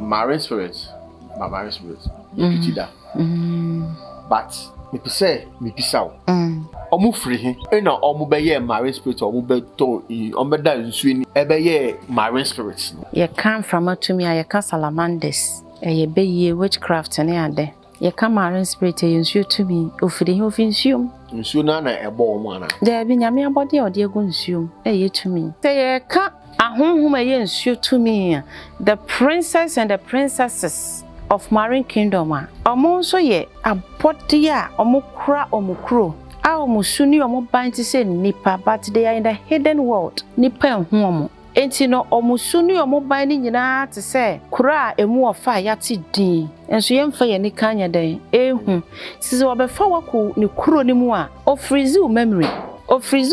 marine spirit. My marine spirit. You pity that. But me say me pisaw. Omu free him. Na omu be ye marine spirit omu be to omu da nsu ni e be ye marine spirits. You come from to me you can salamanders. E be ye witchcraft ne ade. You come marine spirit e nsu to me ofiri ho finsuom. Nsu na ebo omu ana. There be nyame abode ode egu nsuom e ye to me. Say ye ka ahonhom e ye nsu to me. The princess and the princesses of marine kingdom omo so ye abode a omo kura omukro a omo suni omo ban ti say nipa but they are in the hidden world nipa enhu omo enti no omo suni omo ban ni nyina ti say kura emu ofa ya ti din enso ye mfa ye ni kanya den ehu sisi obefa wako ni kuro ni mu a o freeze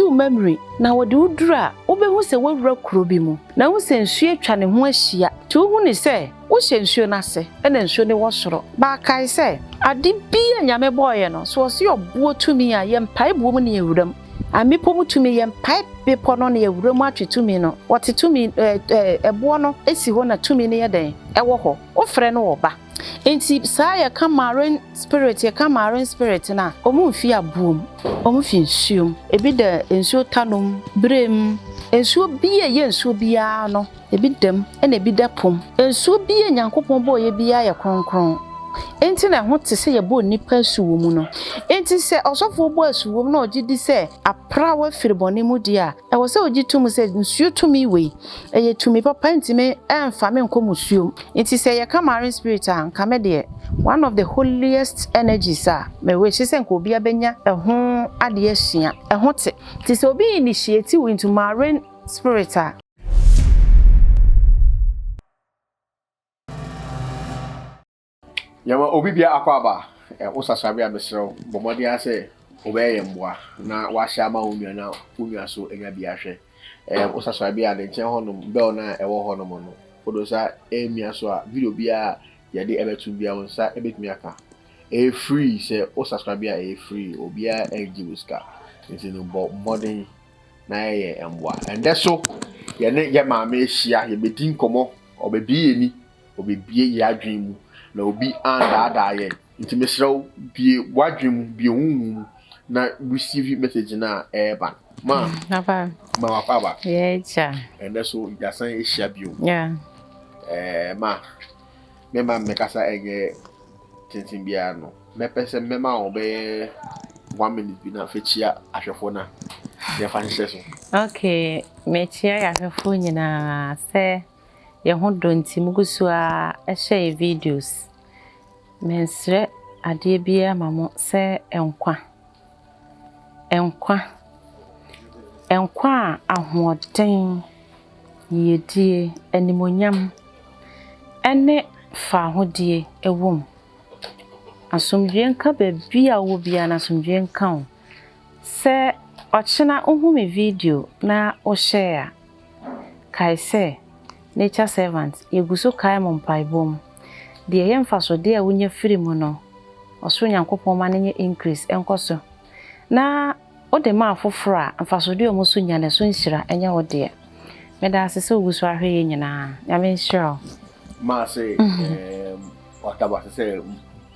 memory na wode udura obehu se wawura kuro bi mu na hu se nsu atwa ne ho ahia ti hu ni se wo hye nsu na se ena nsu ne wo soro ba kai se ade bia nyame boye no so se obuo tumi a ye mpai buo mu ne ewuram amipo mu tumi ye mpai bepo no ne ewuram atwetumi no wote tumi ebo no esi ho na tumi ne ye den ewo ho wo frɛ no wo ba enti saa ya ka marine spirit na omu mfi abuom omu fi nsuom ebi da nsuo tanom brem nsuo bia ye nsuo bia no ebi dam ena ebi da pom nsuo bia nyankopon bo ye bia ye kronkron enti na ho te se ye bo nipa suwo mu no enti se osofo bo asuwo na ogidi se apra wa firibone mu dia e wo se ogitum se nsuo tumi we eye tumi papa enti me emfa me nkomusuom enti se ye ka marine spirit an ka me de one of the holiest energies me we se nko obi abenya ho ade asua ho te ti se obi initiate into marine spirit Yama obi bia akwaba osasabe abesero bomodi ase obeye mboa na wahya ma onua na onua so enya bia hwe osasabe ade nche honom be na ewo honom no odosa emia so a video bia ye de ebetu bia wonsa ebetumi aka free se osasabe a free obia engi wiska nti no modern na ye mboa and so ye ne ye ma ma ehia ye bedin komo obebi eni obebie ye adwen mu na obi anda ye nti mesrew bie wadwem bie hunhu na receive message na eba ma papa yeah cha and so yasan ehia bio yeah ma mekasa ege tintin bia no mepese mema obe 1 minute bi na fechia ahwefo na ye fa nhye so okay mechia ya ahwefo nyina se ye ho donti mugusu a ehye videos mensre ade bia mamo se enkwa ahoden yedie animonyam ene fa hodie ewom asomdwe nka bia wo bia na asomdwe nka o se ochina ohume video na o share kai se nature servant yeguso kai mompaibom de yemfa so de a wonya firi mu no oso nyankopon ma ne increase enkoso na o de ma afofora amfa so de omo so nya ne so nhira enya wo de meda asese oguso ahwe ye nyina nyame nhira ma se otaba se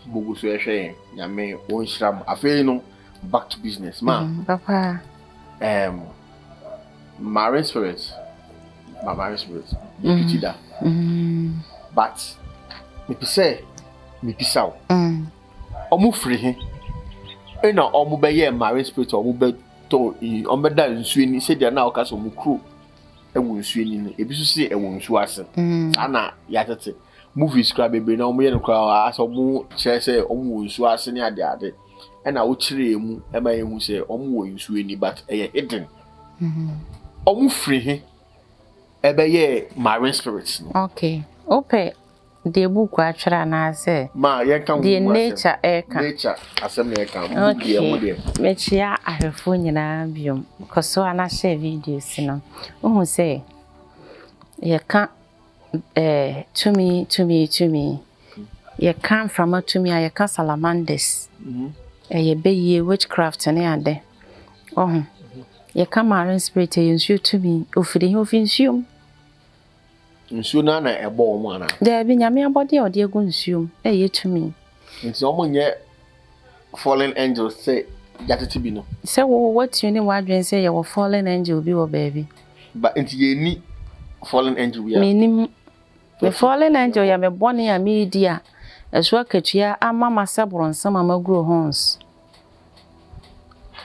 buguso ehwe nyame wo nhira afei no back to business ma papa marine spirit you pity that but me pisaw omu free him na omu be ye marine spirit omu be to omu da nsu ni se dia na okasa omu kru ewu nsu ni no ebi so se ewu nsu ase ana ya tete movies kra bebe na omu ye no kra asa omu che se omu nsu ase ni ade na wo kire emu e ma yehu se omu wo nsu ni but eye hidden omu free him ebe ye marine spirits no okay ope de book atwara na say ma ye kan the nature asem na ye kan book ye mo de mechia ahwefo nyina biom because so ana share videos no ohu say ye kan to me ye kan from to me ye kan salamanders ye be ye witchcraft ne ade ohu ye kan marine spirit ye nsu to me ofiri ho finsuom nsuo na na ebo omo ana there be nyame abode ode egu nsuom yetumi nti omo nye fallen angels say yatete bi no say what you ni wadwen say ye fallen angel bi wo baby but nti ye ni fallen angel bi me fallen angel ya me bone ya me di a eso akatua ama masabron sama magro horns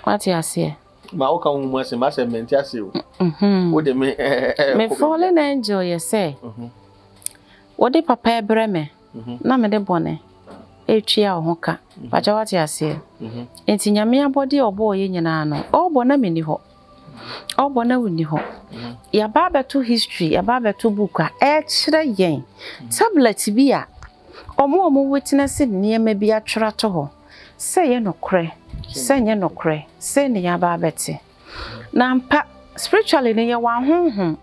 what you say ma o kan mu ase ma se menti ase o o de me fallen angel ye say wo de papa ebre me na me de bone etwia ho ka bacha what you say enti nyame abode obo ye nyina no obo na me ni ho obo na wuni ho ya baba to history ya baba to book a kire yen tablet bi a omo witness niema bi atwera to ho se ye nokre se nye nokre se ne ya baba te na mpa spiritually ne ye wa honhom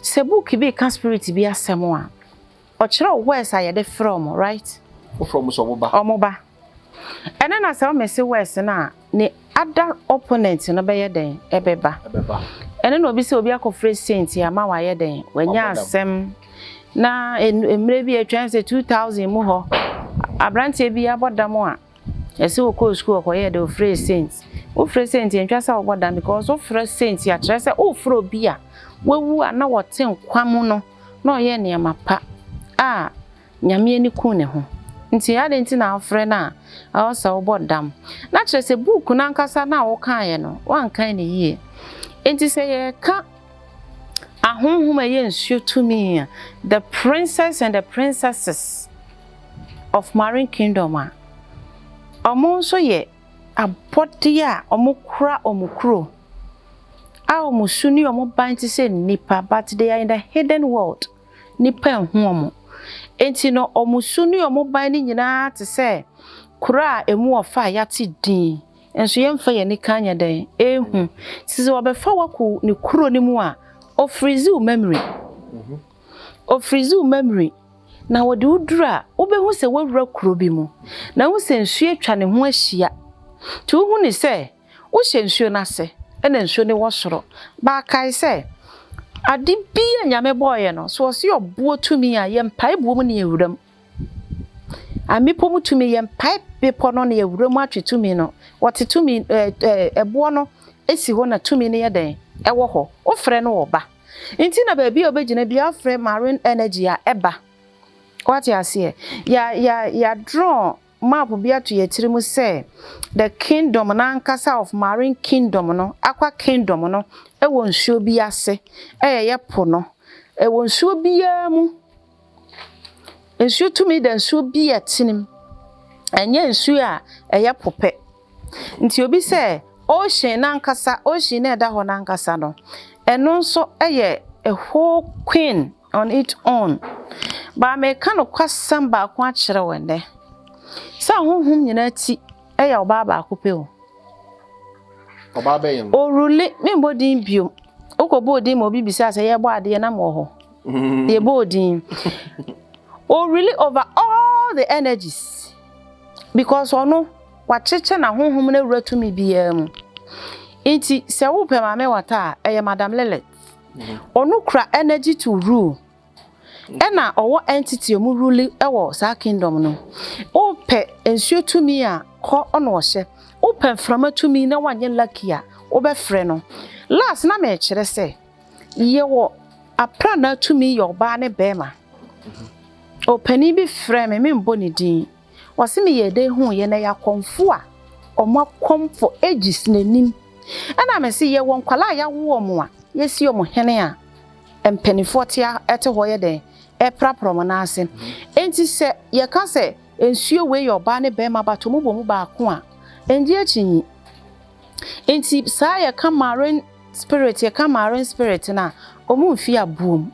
se book bi kan spirit bi asemo a o kire words a ye de from right from so omoba ene na se o mese words na ne other opponent no be ye den ebeba ene no obi se obi akofre saint ya ma wa ye den wanya asem na emre bi atwan se 2000 mu ho abrante bi abodam a ese wo ko school ko ye de ofre saint wo frɛ saint entwa sa obodam because wo frɛ saint ya kyerɛ se wo frɛ obi a wawu a na wote nkwam no na oye ne mapa a nyame ani ku ne ho nti ya de nti na afrɛ na a osa obodam na kyerɛ se book na nkasa na wo kan ye no wan kan ne yie nti se ye ka ahonhom ye nsuo tumi the princess and the princesses of marine kingdom a omo so ye abode a omo kura omukuro a omo suni omo banti se nipa but they are in the hidden world nipa enhu omo enti no omo suni omo ban ni nyina te se kura emu ofa yati din enso yemfa ye ni kanya den ehu sisi obefa waku ni kuro ni mu a o freeze memory o freeze memory na wode udura obehu se wawura kuro bi mu na hu se nsuo atwa ne ho ahia tu hu ni se wo hye nsuo na se ena nsuo ne wo soro ba kai se ade bia nyame boye no so se obo tumi a ye mpai buo mu ne ewuram amipo mu tumi ye mpai bepo no ne ewuram atwetumi no wote tumi ebo no esi ho na tumi ne ye den ewo ho wo frɛ no wo ba nti na ba bia obegina bia frɛ marine energy a eba what you see ya draw map bia to ye tiri mu say the kingdom na nkasa of marine kingdom no aqua kingdom no ewo nsuo bi ase ye po no ewo nsuo bia mu nsuo tumi da nsuo bi atinim enye nsuo a ye pope nti obi say ocean na nkasa ocean na da ho na nkasa no eno nso ye a whole queen on its own ba me ka no kwasam ba ko a kire wende sa honhom nyina ti ya oba ba akope o oba be yen o rule me bodin bio okobodin mo bibisa say ye bo ade na mo ho ye bodin o really over all the energies because ono wacheche na honhom na wura tumi bia mu enti se wo pe ma me wata eye madam Lelet onu kra energy to rule ena owo entity omu rule ewo sa kingdom no o pe ensuo tumi a ko ono wo hye o pe frama tumi na wanye lucky a wo be frɛ no last na me kire se ye wo apra na tumi yo ba ne bema o pani bi frɛ me mbo ne din wose me ye de hu ye na ya konfo a omo komfo ages nanim ena me se ye won kwala ya wo omo a ye si omo hene a empanifo tia ete ho ye den epraprom na ase enti se ye ka se ensuo we yo ba ne bema bato mo bomu ba ko a enji achinyi enti sa ye ka marine spirit na omu mfi abuom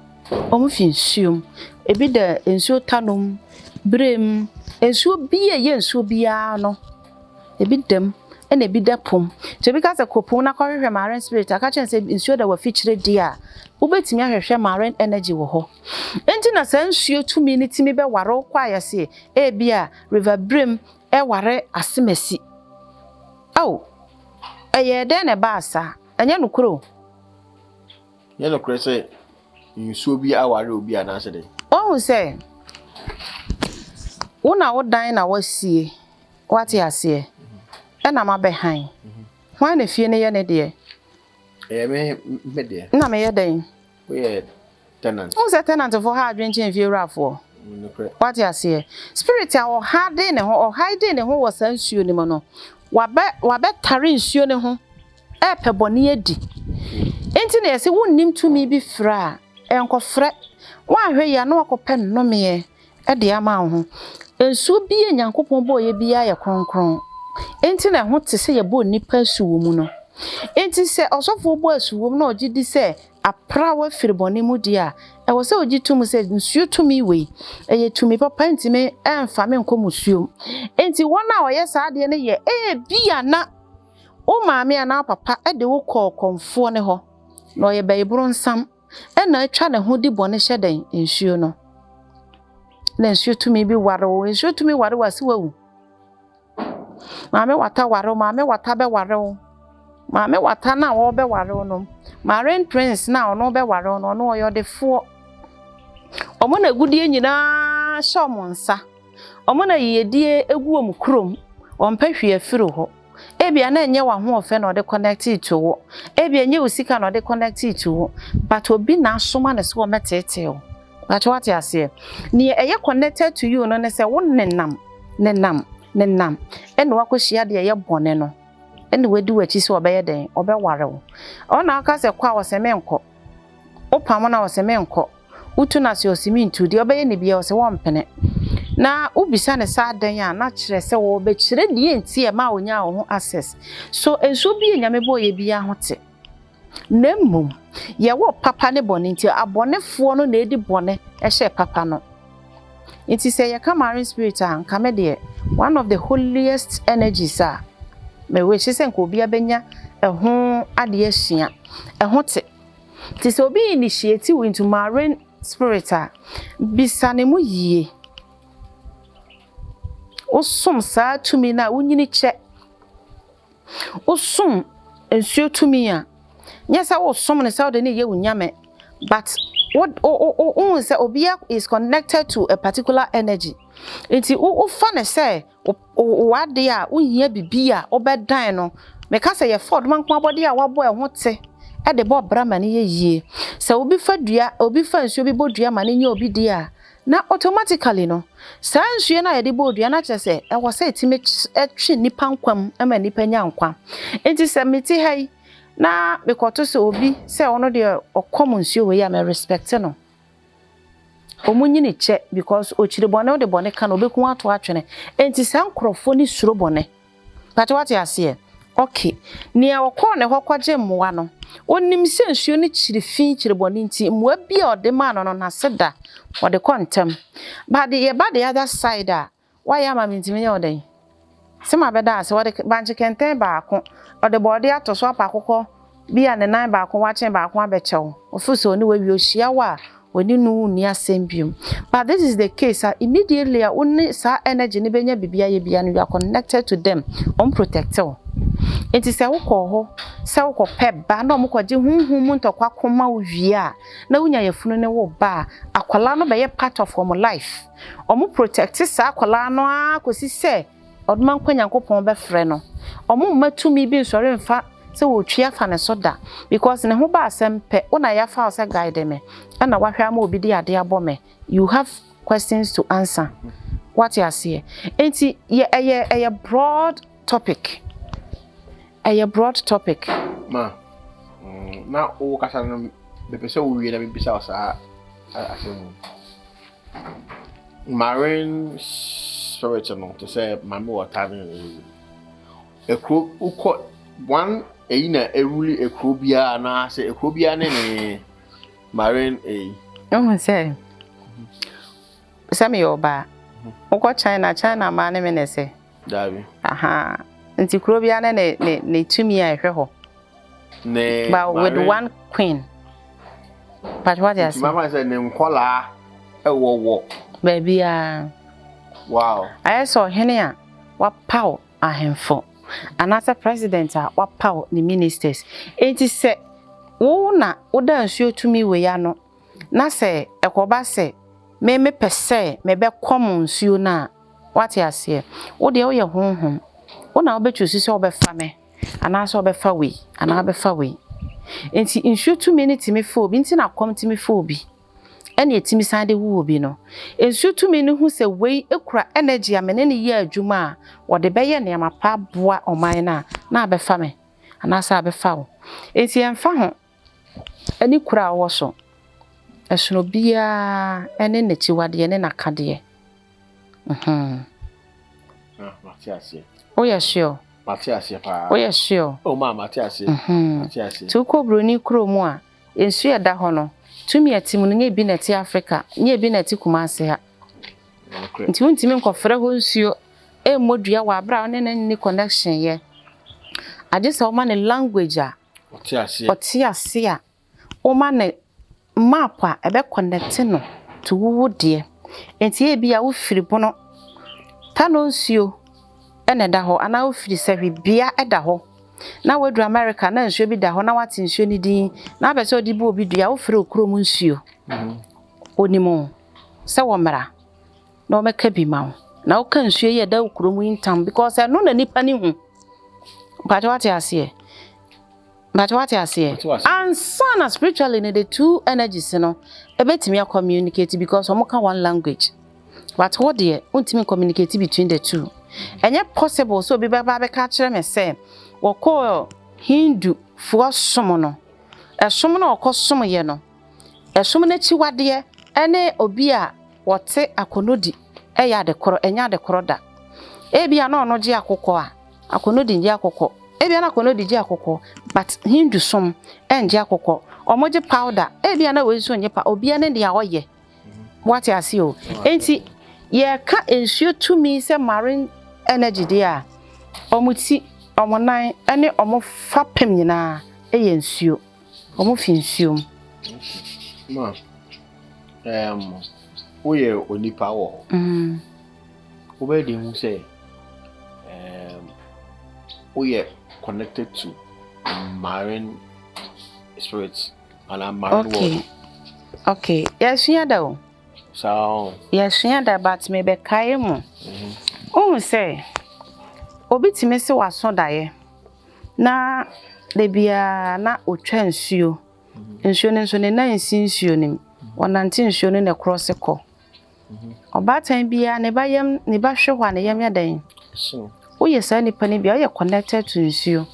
omu fi nsuom ebi da ensuo tanom brem ensuo biye ye ensuo bia no ebi dem ena ebi da pom to bi ka se kopon na kohwehwe marine spirit aka chen se ensuo da wa fichire dia ubetimi ahwehwe marine energy wo ho enti na sa nsuo tumi ni timi be ware kwa ya se e bia river brem e ware asemasi au eye de ne ba asa anya nukuro ye no kure se nsuo bi aware obi anaasɛ de Ohu say una wo dan na wasie wate ase e na ma behan hwan na fie ne ye ne de me de na me ye dan we tenant o se tenant for ha adwenchen fie wrafo wate ase spirit a wo hide ne ho o hide ne ho wo san nsuo ne mo no wabe tare nsuo ne ho e pe bone adi enti na yesi wonnim tumi bi fra enkofre wa hwe ya na wakope nnome e de ama ho ensuo bi enyankopon bo ye bia ye kronkron enti na ho te se ye bo nipa asuwo mu no enti se osofo bo asuwo mu na ogidi se apra wa firibone mu dia e wo se ogitum se nsuo tumi we eye tumi papa enti me emfa me nkomusuo enti wona oye saade ne ye bia na o maame ana papa e de wo kokomfo ne ho na oye bayibro nsam e na atwa ne ho di bone hyeden nsuo no na nsuo tumi bi ware wo nsuo tumi ware wase wawu maame wata ware maame wata be ware wo maame wata na wo be ware wo no Marine Prince na ono be ware no no oyodefo omo na gudie nyina shomo nsa omo na yedie egu om krom ompahwe afiro ho ebia na enye wa ho ofe na de connect to wo ebia enye usika na de connect to wo but obi na asoma na so metete wo but what you say ni eye connected to you no ne se wo nenam ene wakohia de ye bone no ene wadi wachi se obeye den obeware wo ona aka se kwa wo se menko opam na wo se menko utu na se osimintu de obeye ne bia wo se wo mpene na ubisa ne sa dan ya na kire se wo be kire die nti e ma onya wo ho access so enso bi enyame boye bia ho te nemmum ye wo papa ne bone nti abonefo no na edi bone e hye papa no nti se ye ka marine spirit an ka me de one of the holiest energies me we se nko bia benya ho ade asua ho te ti se obi initiate into marine spirit bisane mu yie osum sa tumi na unyini che osum ensuo tumi a nyesa wo som ne sa de ne ye unyame but what say obia is connected to a particular energy enti wo fa ne say wade a uhia bibia obedan no me ka say ye ford man kwa body a wabo e ho te e de bo bra mane ye yie say obi fa dua obi fa nsuo bi bodua mane nye obi dia na automatically no sa nsuo na ye de bodua na che say e wo say time twi nipa nkwam ama nipa nya nkwa enti say meti hai na bekoto se obi se ono de okom nsuo we ya me respect no omunyini che because ochire bone de bone ka no beku ato atwene enti san krofo ni suro bone pati what ya se okay ni e okọ ne hokwaje mmoa no onim se nsuo ni chire fin chire bone nti mmoa bia ode ma no na seda ode kontem but the other side why am I ntimi ya oden sema beda ase wode banche kenten baako ode bode atoso apakoko bia ne nan baako wachen baako abechew ofuso ni we ohia wa woni nu ni asembiem but this is the case immediately only sa energy ni benya bibia ye bia no you are connected to them unprotected it is a wo se wo peba na omukwaje hunhum ntokwa koma owia na unya yefunu ne wo ba akwala no be ye part of our life omu protect sa akwala no akosi se odman kwanyankopon be frɛ no omu matumi bi nsɔre mfa se wo twia fa ne soda because ne ho ba asempe una ya fa se guide me na wahwa ma obi di ade abome you have questions to answer what you are saying enti ye broad topic ma na o kasa no be pese wo wie na be bisa sa asemu marine spirit no to say mama water ekro uko one na eruli ekro bia na say ekro bia ne marine oh say sami oba uko China ma ne me ne say dabi aha nti kro bia ne tumi a ehwe ho ne but with one queen but what you say mama say ne nkola ewo baby wow I saw hene a wa power ahemfo anasa president a wa power ni ministers enti se wo na wo da nsuo tumi we ya no na se ekoba se me pese me be kom nsuo na wate ase wo de wo ye honhom wo na wo bechusi se wo be fa me ana se wo be fa we ana be fa we enti nsuo tu me ni timi fa obi nti na kom timi fa obi ene etimi sande wu obi no nsuo tu me ni hu se we ekura energy amene ne ye adwuma a wo de be ye ne amapa boa oman na be fa me ana se be fa wo enti enfa ho ani kura wo so esono bia ene ne chiwade ne nakade Matiasi. Oh yeah, sure. Matiasi pa. Oh yeah, sure. Oh ma Matiasi. Matiasi. Tu ko broni kro mu a ensu ya da ho no. Tumi atimu no nye bi na ti Africa, nye bi na ti Kumase ha. Nti wontimi nkofre ho nsuo e modua wa abra one na ni connection ye. Ade se o ma ne language a Otiasi a o ma ne map a ebe connect no to wo de. Enti e bia wo firi bono ta no nsuo ene da ho ana wo firi se bia eda ho na wadu America na nsuo bi da ho na wate nsuo ni din na be se odi bu obi dua wo firi okrom nsuo onimo se wo mra na o meka bi ma wo na wo kan nsuo ye da okrom intam because no na nipa ni hu but what you see and son spiritually in the two energies no ebetimi communicate because omo ka one language but what there untimi communicate between the two enye possible so be baba be ka kire me say wo ko Hindu fo somo no esom na okosom ye no esom na chiwade ene obi a wote akonodi eya de koro enya de koro da ebia na ono je akokọ a akonodi nje akokọ ebia na akonodi je akokọ but Hindu som enje akokọ omoje powder ebia na we so nye pa obia ne dia oye what you see o enti ye ka ensuo to me say marine energy dia omuti omonan ene omofa pem nyina eye nsuo omofi nsuo ma oye onipa wo obe di hu say oye connected to marine spirits and marine world. Okay, yes you do. So yes you da but me be kai mu say obi timi se waso daye na de bia na otwa nsuo nsuo ne na nsuo nim wonante nsuo ne na cross ko obatan bia ne ba yam ne ba hwe hwa ne yam yadan so oye sa nipa ne bia oye connected to nsuo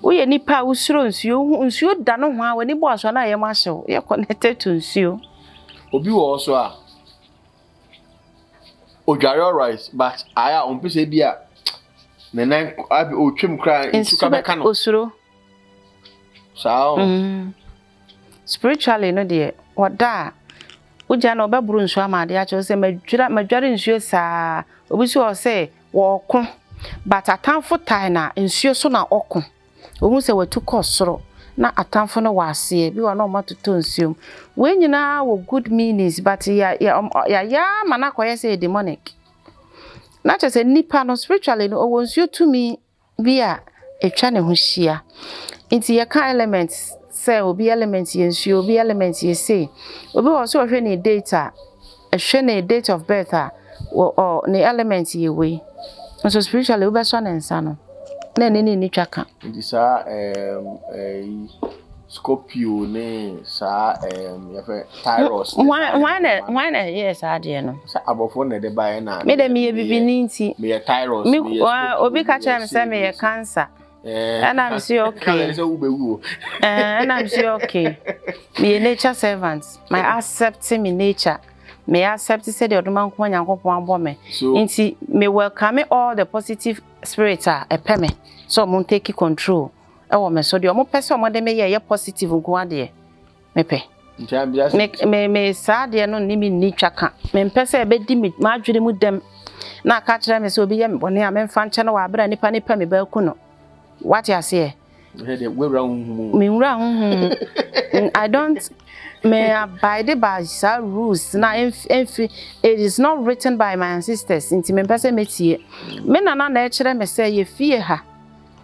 oye nipa usuro nsuo da no ho a wani bo aso na yam ahyew oye connected to nsuo obi wo so a ojare alright but aya on pese bia ne nan abi otwem kra nsu ka beka no osuro so spiritually no de oda uja na obaburu nsu amade a che se madware nsuo saa obi so say wo ko but atamfo tai na nsuo so na oko ohu se watu kosoro na atamfo no wase bi wa na omatoto nsuo we nyina wo good meanings but ya mana koye say demonic na che se nipa no spiritually no owo nsuo to me bia etwa ne ho hia inti ya ka elements say obi element ye nsuo obi element ye say obi wo so hwe ne data hwe ne date of birth or ne element ye we so spiritually we be so na nsa no na ni twaka ndisa Scorpio ne sa yafe Tyros why na yes ade no sa abofo na de bae na me de me bibi ni nti me Tyros me obi ka cha me say me ye cancer and I'm see okay and I'm see okay me nature servants my accepting me nature me accept say the oduma nko nyankopon abo me nti me welcome all the positive spirits epe me so mo take control e wo me so de mo pese mo de me ye positive nko ade me pe me sa de no ni mi ni twaka me pese e be di mi ma adwere mu dem na ka kire me so obi ye me bone a me mfa nche na wa abra nipa me ba ku no what you say I don't may abide by rules na it is not written by my ancestors inti me pese metie me nana na e kire me say ye fie ha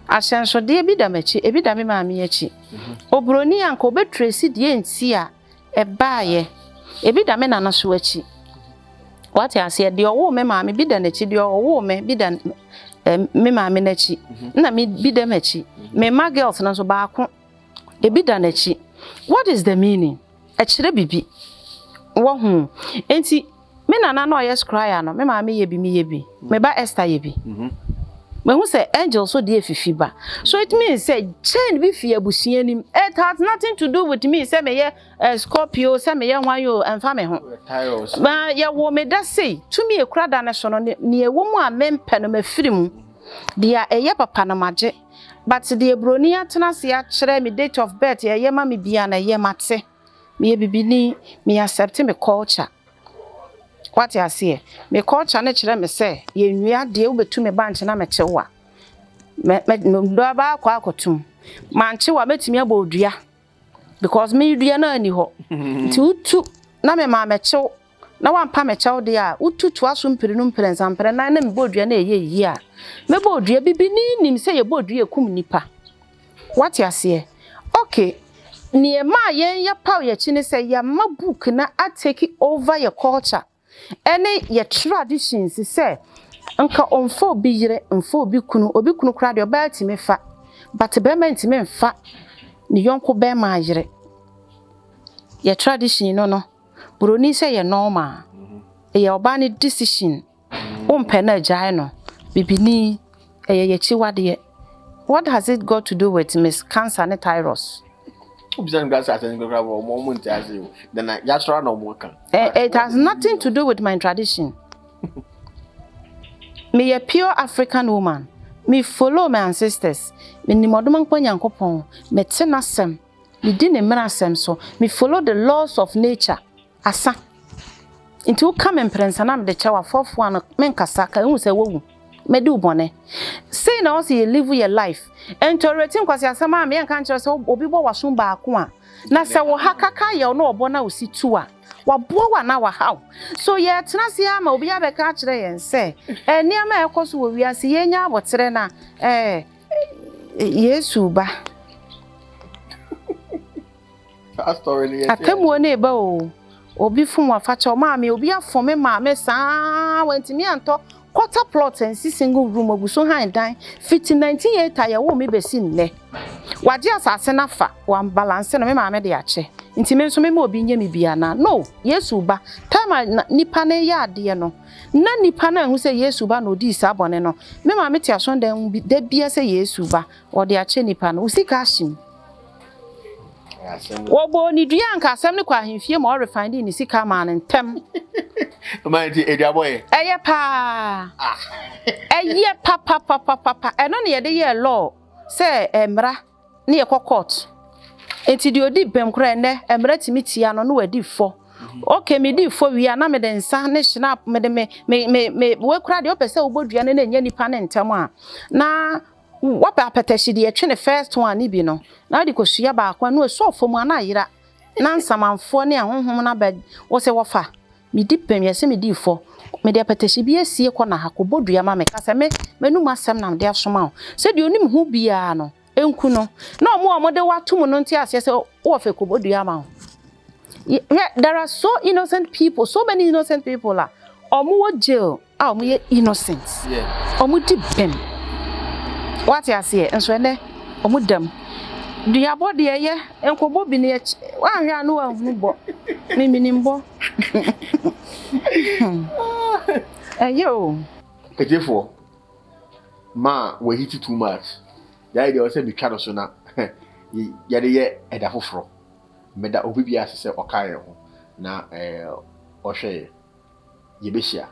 ahyenso de bi da machi ebi da me ma me achi obroni anka obetresi de enti a Ebaaye. Ebi da me nana so achi. What I say the owo me maame bi da na chi, the owo me bi da me maame na chi. Na me bi da ma chi. Me ma girls na so baako. Ebi da na chi. What is the meaning? A chire bibi. Wo hu. Enti me nana no yes cry no, me maame ye bi me ye bi. Me ba Esther ye bi. Me who say angel so dey fifi ba. So it means say chain bi fi abusia nim. It has nothing to do with me say me ye Scorpio, say me ye hwan yo emfa me ho. Ba ye wo me da say to me ekura da na so no ne ewo mu a mempe no mafiri mu. Dia eye papa na maje. But the broni atena se a kire me date of birth ye ma me bia na ye mate. Me ye bibini me accept me culture. What I say, me culture na kire me say ye nwia de obetu me banche na me chewa. Me do ba kwa akotum. Manche wa metimi abodua. Because me dua na ani ho. Nti utu na me ma me chew. Na wampa me chew de a utu to aso mpere no mpere nsampere na me bodua na eye yi a. Me bodua bibini nim say ye bodua ekum nipa. What I say? Okay. Ni ma yen ya paw ye chi ne say ya ma book na take over your culture. Any your traditions say nka onfo bi yire onfo bi kunu kra de oba ti me fa but be ma nti me fa ni yonko be ma yire your tradition no broni say ye normal ye oba ni decision umpe na jai no bibini ye chi wade. What has it got to do with Miss Cancer and Tyros? It has nothing to do with my tradition. Me a pure African woman. Me follow my ancestors. Me ni moduma nkwa Nyankopon. Me tena sem. Me di ne mra sem so. Me follow the laws of nature. Asa. Inti u come and prensa na me de chawa fofu ano men kasaka hu se wowu. Me do bone. Say na also you live your life. And to retin kwasi asama me kan kire se obi bo waso ba ako a. Na se wo hakaka ye no obo na osi tu a. Wabo wa na wa haw. So ye tena se ama obi abeka kire yen se niam ekoso wo wiase ye nya abotere na Yesu ba. Pastor ni ye. Atemu ne ba o. Obi fun wa facha o ma me obi afome ma me saa wantimi anto quarter plot and single room obuso han dan fit 1980 ya wo me besi nne waje asase na fa wan balance no me ma me de ache nti me so me obi nya me bia na no Yesu ba time nipa na ya ade no na nipa na hu se Yesu ba no di sa bone no me ma me ti aso dan da bia se Yesu ba o de ache nipa no usika ashim wobo ni dua anka asem ne kwa ahemfie ma o refine ni sika ma ne ntem Mighty Edia boy. Eye pa. Eye pa. Eno ne ye de ye law. Say emra ne ye court. Enti de odi bem kra ne emra timiti ano no wadi fo. Okay me di fo wi ana me de nsa ne snap me de me we kra de opese obodua ne nya nipa ne ntem a. Na wapa apetashi de ye twe ne first one ni bi no. Na de kosua ba akwa no so fo mu ana yira. Na nsamanfo ne ahonhom na ba wo se wofa. Me dipem yesi me di fo me de apetashi bi asie ko na hakobodua ma me kasa me menu masem na me de asoma se de onim hu bia no enku no na omo de watum no nti ase se wo fe kobodua ma. There are so innocent people, so many innocent people la omo wo jail omo ye innocent omo dipem what you say enso ne omo dam dua body ye enkobo bi ne wa hwe anu wa hu bo minimbo yo Kejefo ma we hit too much ya ide o se bi twa so na ya de ye eda foforo meda obi bia se okaye ho na o hwe ye behia